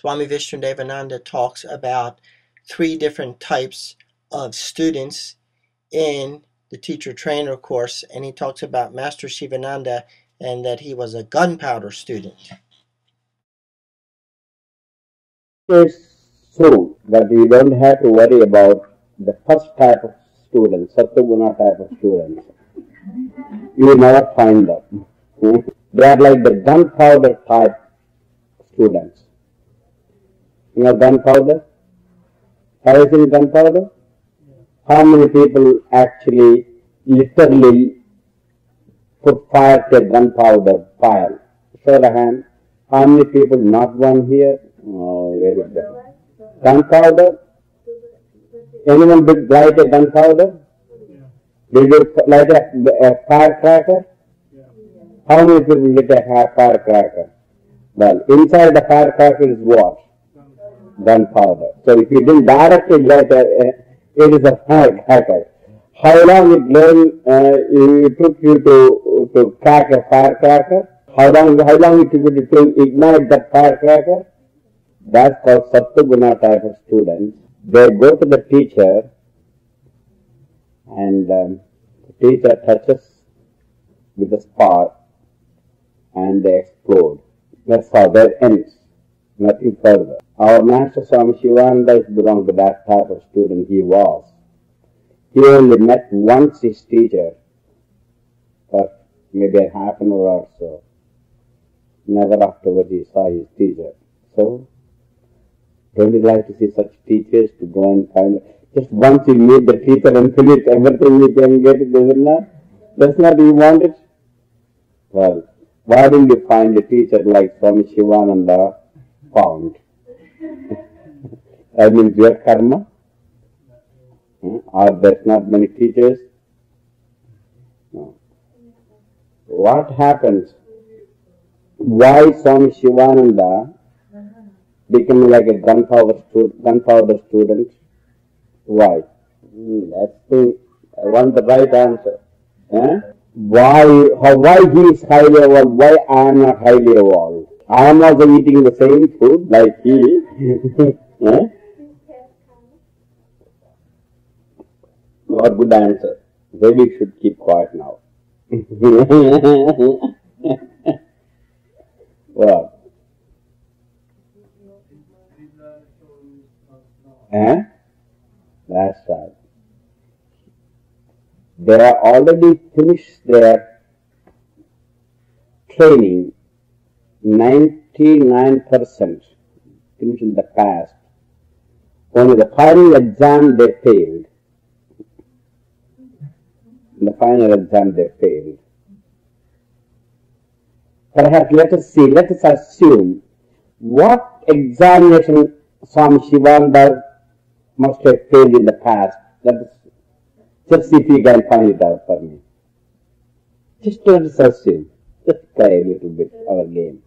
Swami Vishnu-devananda talks about 3 different types of students in the teacher-trainer course, and he talks about Master Sivananda and that he was a gunpowder student. It's true that you don't have to worry about the first type of students, Sattva-guna type of students. You will never find them. They are like the gunpowder type students. You know gunpowder? Have you seen gunpowder? How many people actually literally put fire to a gunpowder pile? Show the hand. How many people? Not one here. Oh, very good. Gunpowder? Anyone did light a gunpowder? Did you light a firecracker? How many people lit a firecracker? Well, inside the firecracker is what? Gunpowder. So if you didn't directly light it is a firecracker. How long it took you to crack a firecracker? How long it took you to ignite that firecracker? That's called Sattva-guna type of students. They go to the teacher and the teacher touches with a spark and they explode. That's how that ends. Nothing further. Our Master Swami Sivananda belonged to that type of student he was. He only met once his teacher for maybe a half an hour or so. Never afterwards he saw his teacher. So, don't you like to see such teachers to go and find just once you meet the teacher and finish everything you can get it, isn't that? That's not what you want it? Well, why didn't you find a teacher like Swami Sivananda found? That means your karma? Or there's not many teachers? No. What happens? Why Swami Sivananda became like a gunpowder student? Why? I want the right answer. Why he is highly evolved? Why I am not highly evolved? I am also eating the same food like he. Not good answer. Maybe you should keep quiet now. What? That's right. They are already finished their training, 99% finished in the past. Only the final exam they failed. In the final exam they failed. Perhaps let us assume what examination Swami Sivananda must have failed in the past. Just see if you can find it out for me. Just let us assume. Just try a little bit our game.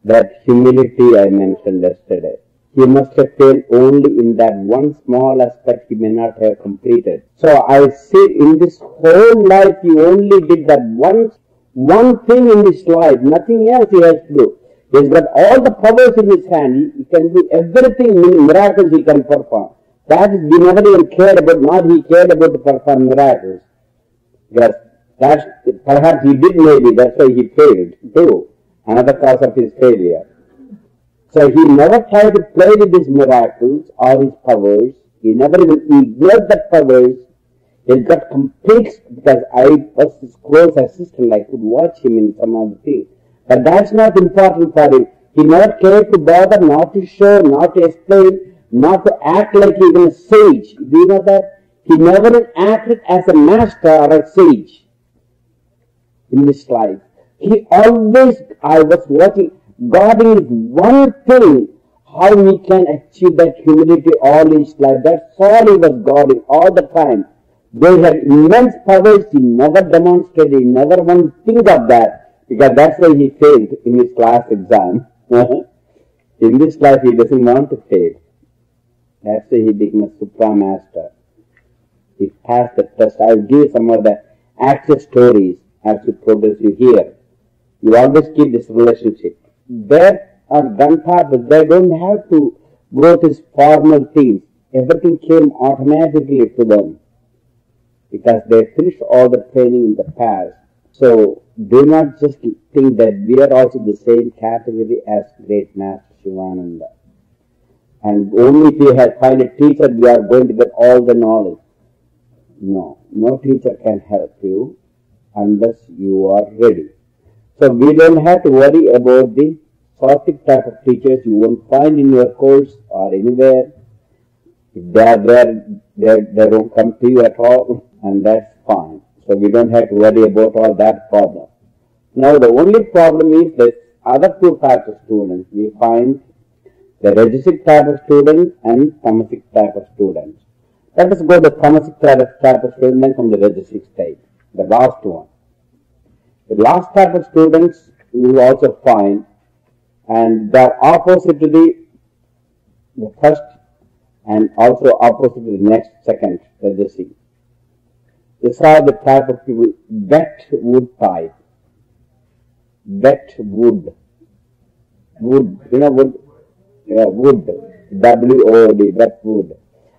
That humility I mentioned yesterday. He must have failed only in that one small aspect he may not have completed. So I see in this whole life he only did that one thing in this life, nothing else he has to do. He's got all the powers in his hand. He can do everything, miracles he can perform. That we never even cared about, not he cared about to perform miracles. Yes, that's, perhaps he did maybe, that's why he failed too. Another cause of his failure. So he never tried to play with his miracles or his powers. He never even ignored the powers. He got complete, because I was his close assistant, I could watch him in some of the things. But that's not important for him. He never cared to bother, not to show, not to explain, not to act like even a sage. Do you know that? He never acted as a master or a sage in this life. He always, I was watching, God is one thing, how he can achieve that humility all his life. That's all he was guarding all the time. They had immense powers, he never demonstrated, he never wanted to think of that, because that's why he failed in his last exam. In this life he doesn't want to fail. That's why he became a Supra Master. He passed the test. I will give some of the actual stories as you progress you hear. You always keep this relationship. There or grandfathers, they don't have to go to formal things. Everything came automatically to them because they finished all the training in the past. So do not just think that we are also the same category as great Master Sivananda. And only if you find a teacher, we are going to get all the knowledge. No, no teacher can help you unless you are ready. So we don't have to worry about the Sattvic type of teachers you won't find in your course or anywhere. If they are there, they don't come to you at all, and that's fine. So we don't have to worry about all that problem. Now the only problem is that other two types of students. We find the Rajasic type of students and Tamasic type of students. Let us go to the Tamasic type of student, then from the Rajasic type, the last one. The last type of students you will also find, and they are opposite to the first and also opposite to the next, second Rajasic. These are the type of people, wet wood type. Wet wood. Wood, you know, wood. Yeah, wood. W-O-D, wet wood.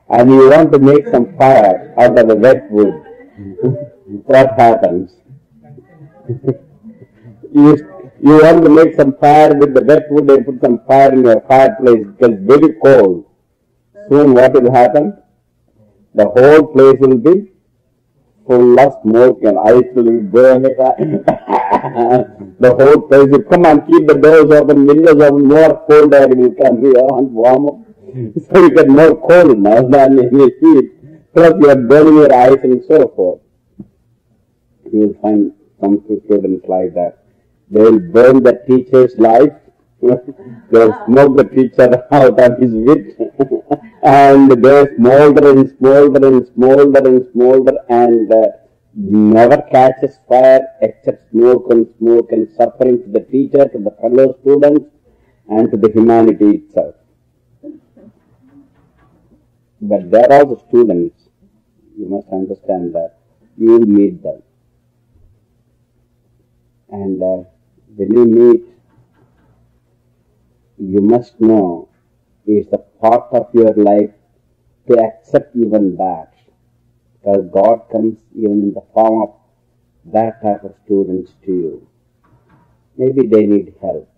And you want to make some fire out of the wet wood. What happens? you want to make some fire with the wet wood and put some fire in your fireplace because it's very cold. Soon what will happen? The whole place will be full of smoke and ice will be burning. The whole place will come and keep the doors open, windows open, more cold air will come here and warm up. So you get more cold now than in the heat. Plus you are burning your eyes and so forth. You will find some students like that. They will burn the teacher's life. They will smoke the teacher out of his wit. And they smolder and smolder and smolder and smolder and never catches fire except smoke and suffering to the teacher, to the fellow students, and to the humanity itself. But there are also students, you must understand that, you will meet them. And when you meet, you must know it's a part of your life to accept even that. Because God comes even in the form of that type of students to you. Maybe they need help.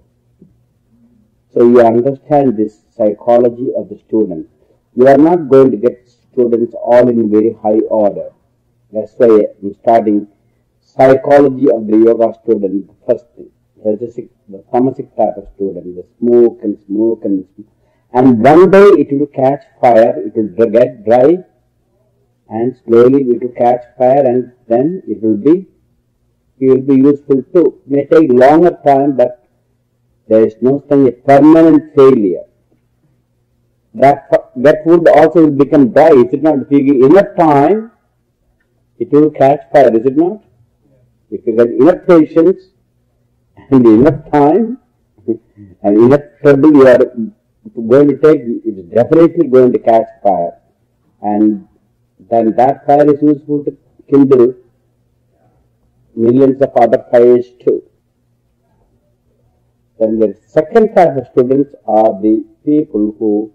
So you understand this psychology of the student. You are not going to get students all in very high order. That's why I'm starting psychology of the yoga student, the first thing. The Tamasic type of student, the smoke and smoke and smoke. And one day it will catch fire, it will get dry, and slowly it will catch fire, and then it will be useful too. It may take longer time, but there is no such a permanent failure. That wood also will become dry, is it not? If you give enough time, it will catch fire, is it not? If you get enough patience and enough time and enough trouble you are going to take, it is definitely going to catch fire. And then that fire is useful to kindle millions of other fires too. Then the second type of students are the people who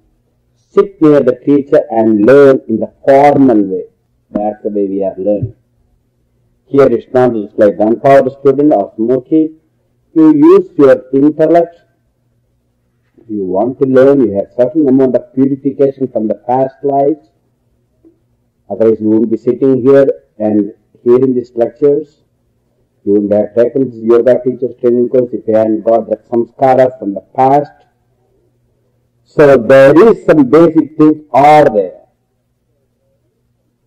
sit near the teacher and learn in the formal way. That's the way we are learning. Here it's not just like gunpowder student or smoky. You use your intellect. If you want to learn, you have certain amount of purification from the past lives. Otherwise you won't be sitting here and hearing these lectures. You would have taken this yoga teacher's training course if you hadn't got that samskaras from the past. So there is some basic things are there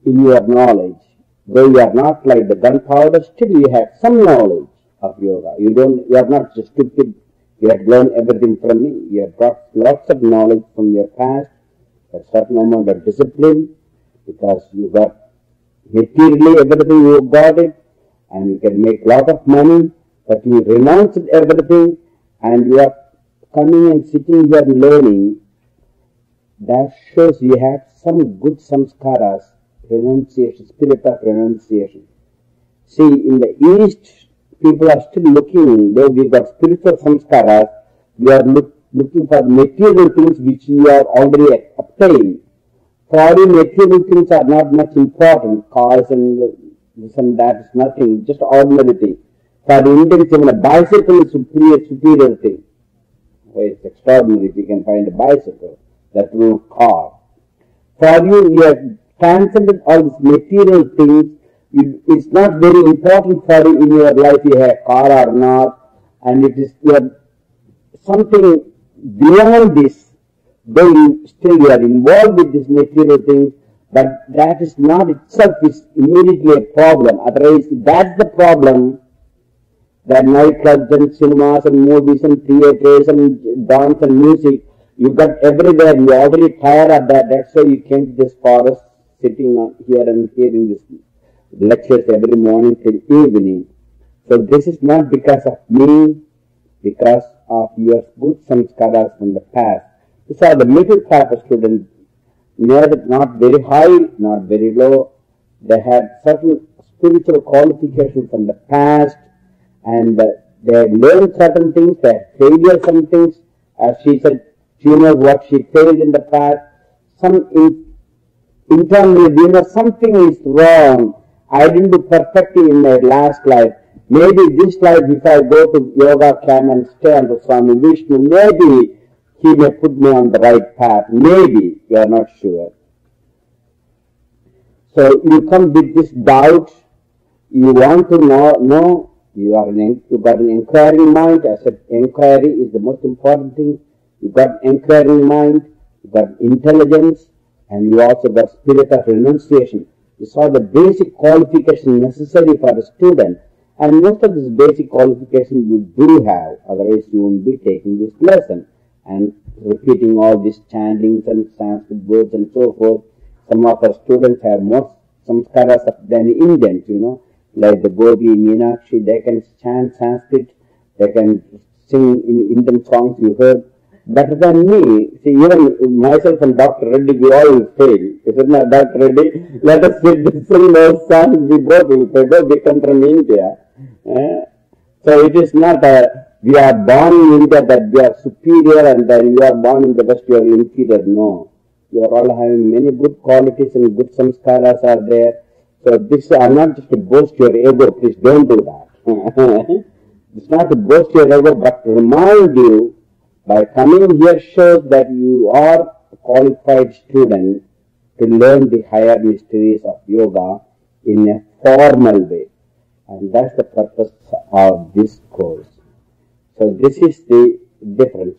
in your knowledge. Though you are not like the gunpowder, still you have some knowledge of yoga. You are not just stupid. You have learned everything from me. You have got lots of knowledge from your past, a certain amount of discipline, because you got materially everything you got it, and you can make lot of money, but you renounced everything, and you are coming and sitting here learning. That shows you have some good samskaras, renunciation, spirit of renunciation. See, in the East, people are still looking, though we got spiritual samskaras, we are looking for material things which you are already obtained. For you, material things are not much important. Cars and this and that is nothing, just ordinary thing. For the Indians, even a bicycle is superior thing. Well, it's extraordinary if you can find a bicycle, that no car. For you, you have transcended all these material things. It's not very important for you in your life, you have a car or not, and it is something beyond this, though you are involved with these material things, but that is not itself is immediately a problem. Otherwise, that's the problem. That nightclubs and cinemas and movies and theaters and dance and music, you got everywhere. You're already tired of that. That's why you came to this forest, sitting here and hearing these lectures every morning till evening. So this is not because of me, because of your good samskaras from the past. These are the middle type of students, not very high, not very low. They had certain spiritual qualifications from the past, and they have learned certain things, they have failed some things. As she said, she knows what she failed in the past. Internally, something is wrong. I didn't do perfectly in my last life. Maybe this life, if I go to yoga camp and stay under Swami Vishnu, maybe he may put me on the right path. Maybe, you are not sure. So you come with this doubt. You want to know. You got an inquiring mind. I said inquiry is the most important thing. You got inquiring mind, you got intelligence, and you also got spirit of renunciation. These are the basic qualifications necessary for a student. And most of these basic qualifications you do have, otherwise you won't be taking this lesson and repeating all these chantings and Sanskrit words and so forth. Some of our students have more samskaras than Indians, like the Gopi, Meenakshi, they can chant Sanskrit, they can sing in Indian songs you heard better than me. See, even myself and Dr. Reddy, we all fail. Isn't that Dr. Reddy? Let us sing those songs, we both will fail. We come from India. So it is not we are born in India that we are superior and then you are born in the West, you are inferior. No. You are all having many good qualities and good samskaras are there. So this are not just to boast your ego, please don't do that. It's not to boast your ego, but to remind you, by coming here shows that you are a qualified student to learn the higher mysteries of yoga in a formal way. And that's the purpose of this course. So this is the difference.